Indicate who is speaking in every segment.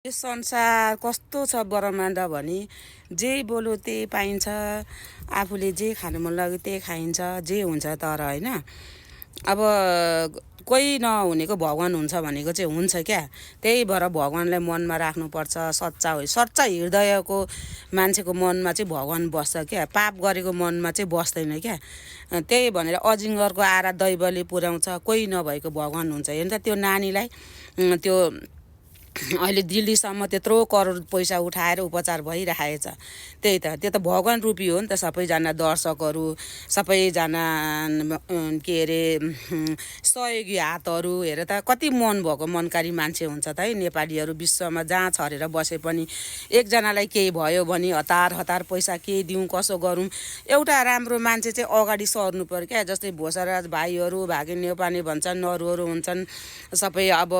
Speaker 1: यो संसार कस्तो छ ब्रह्माण्ड भने जे बोल्यो त्यही पाइन्छ, आफूले जे खानु मन लाग्यो त्यही खाइन्छ, जे हुन्छ तर होइन। अब कोही नहुनेको भगवान हुन्छ भनेको चाहिँ हुन्छ क्या। त्यही भएर भगवानलाई मनमा राख्नुपर्छ। सच्चा हृदयको मान्छेको मनमा चाहिँ भगवान बस्छ क्या, पाप गरेको मनमा चाहिँ बस्दैन क्या। त्यही भनेर अजिङ्गरको आरा दैवले पुर्याउँछ, कोही नभएको भगवान हुन्छ। हेर्नु त त्यो नानीलाई त्यो अहिले दिल्लीसम्म त्यत्रो करोड पैसा उठाएर उपचार भइरहेछ। त्यही त, त्यो त भगवान रूपी हो नि त। सबैजना दर्शकहरू, सबैजना के अरे सहयोगी हातहरू हेर त, कति मन भएको मनकारी मान्छे हुन्छ त है। नेपालीहरू विश्वमा जहाँ छरेर बसे पनि एकजनालाई केही भयो भने हतार पैसा के दिउँ कसो गरौँ, एउटा राम्रो मान्छे चाहिँ अगाडि सर्नु पर्यो क्या। जस्तै भोसराज भाइहरू, भागिन नेपाली भन्छन्, अरूहरू हुन्छन् सबै। अब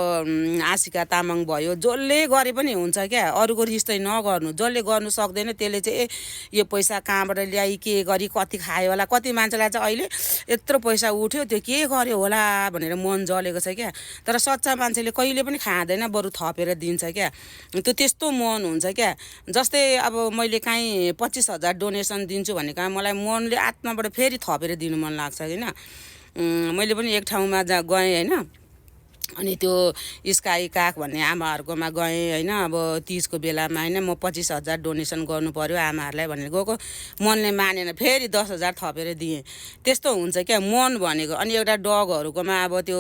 Speaker 1: आशिका तामाङ भयो, जसले गरे पनि हुन्छ क्या। अरूको रिस्तै नगर्नु, जसले गर्नु सक्दैन त्यसले चाहिँ यो पैसा कहाँबाट ल्याइ के गरी कति खायो होला। कति मान्छेलाई चाहिँ अहिले यत्रो पैसा उठ्यो त्यो के गर्यो होला भनेर मन जलेको छ क्या। तर सच्चा मान्छेले कहिले पनि खाँदैन, बरु थपेर दिन्छ क्या। त्यो त्यस्तो मन हुन्छ क्या। जस्तै अब मैले काहीँ 25,000 डोनेसन दिन्छु भने कहाँ मलाई मनले आत्माबाट फेरि थपेर दिनु मन लाग्छ होइन। मैले पनि एक ठाउँमा गएँ होइन, अनि त्यो स्काई काख भन्ने आमाहरूकोमा गएँ होइन। अब तीजको बेलामा होइन, म 25,000 डोनेसन गर्नु पर्यो आमाहरूलाई भनेर गएको, मनले मानेन, फेरि 10,000 थपेर दिएँ। त्यस्तो हुन्छ क्या मन भनेको। अनि एउटा डगहरूकोमा अब त्यो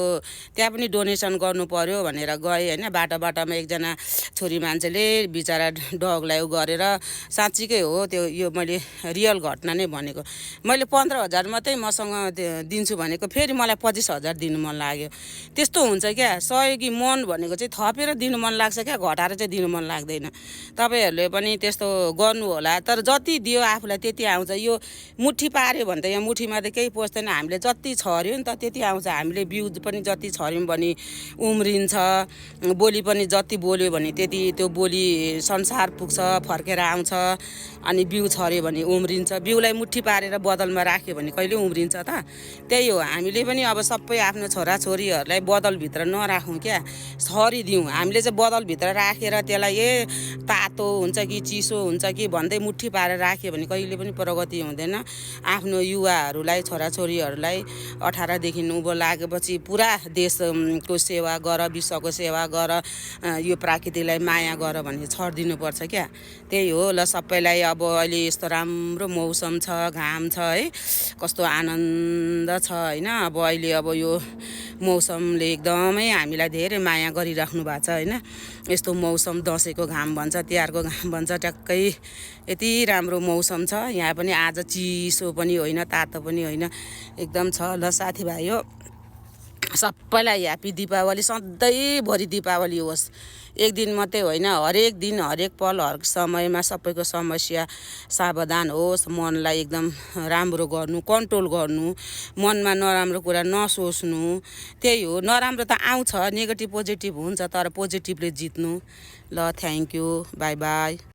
Speaker 1: त्यहाँ पनि डोनेसन गर्नु पर्यो भनेर गएँ होइन। बाटामा एकजना छोरी मान्छेले बिचरा डगलाई गरेर, साँच्चीकै हो त्यो, यो मैले रियल घटना नै भनेको। मैले 15,000 मात्रै मसँग दिन्छु भनेको, फेरि मलाई 25,000 दिनु मन लाग्यो। त्यस्तो हुन्छ क्या। सहयोगी मन भनेको चाहिँ थपेर दिनु मन लाग्छ क्या, घटाएर चाहिँ दिनु मन लाग्दैन। तपाईँहरूले पनि त्यस्तो गर्नु होला। तर जति दियो आफूलाई त्यति आउँछ। यो मुठी पार्यो भने त यहाँ मुठीमा त केही पस्दैन। हामीले जति छर्यो नि त त्यति आउँछ। हामीले बिउ पनि जति छर्यौँ भने उम्रिन्छ, बोली पनि जति बोल्यो भने त्यति त्यो बोली संसार पुग्छ, फर्केर आउँछ। अनि बिउ छर्यो भने उम्रिन्छ। बिउलाई मुठी पारेर बदलमा राख्यो भने कहिले उम्रिन्छ त। त्यही हो, हामीले पनि अब सबै आफ्नो छोराछोरीहरूलाई बदलभित्र नराखौँ क्या, छरिदिउँ। हामीले चाहिँ बदलभित्र राखेर त्यसलाई तातो हुन्छ कि चिसो हुन्छ कि भन्दै मुठी पारेर राख्यो भने कहिले पनि प्रगति हुँदैन। आफ्नो युवाहरूलाई, छोराछोरीहरूलाई 18 देखि उँभो लागेपछि पुरा देशको सेवा गर, विश्वको सेवा गर, यो प्रकृतिलाई माया गर भन्ने छरिदिनुपर्छ क्या। त्यही हो। ल सबैलाई अब अहिले यस्तो राम्रो मौसम छ, घाम छ है, कस्तो आनन्द छ होइन। अब अहिले अब यो मौसमले एकदमै हामीलाई धेरै माया गरिराख्नु भएको छ होइन। यस्तो मौसम दसैँको घाम भन्छ, तिहारको घाम भन्छ, ट्याक्कै यति राम्रो मौसम छ। यहाँ पनि आज चिसो पनि होइन, तातो पनि होइन, एकदम छ। ल साथीभाइ हो, सबैलाई ह्याप्पी दिपावली। सधैँभरि दिपावली होस्, एक दिन मात्रै होइन, हरेक दिन, हरेक पल, हरेक समयमा सबैको समस्या सावधान होस्। मनलाई एकदम राम्रो गर्नु, कन्ट्रोल गर्नु, मनमा नराम्रो कुरा नसोच्नु। त्यही हो। नराम्रो त आउँछ, नेगेटिभ पोजिटिभ हुन्छ, तर पोजिटिभले जित्नु। ल थ्याङ्क यू, बाई बाई।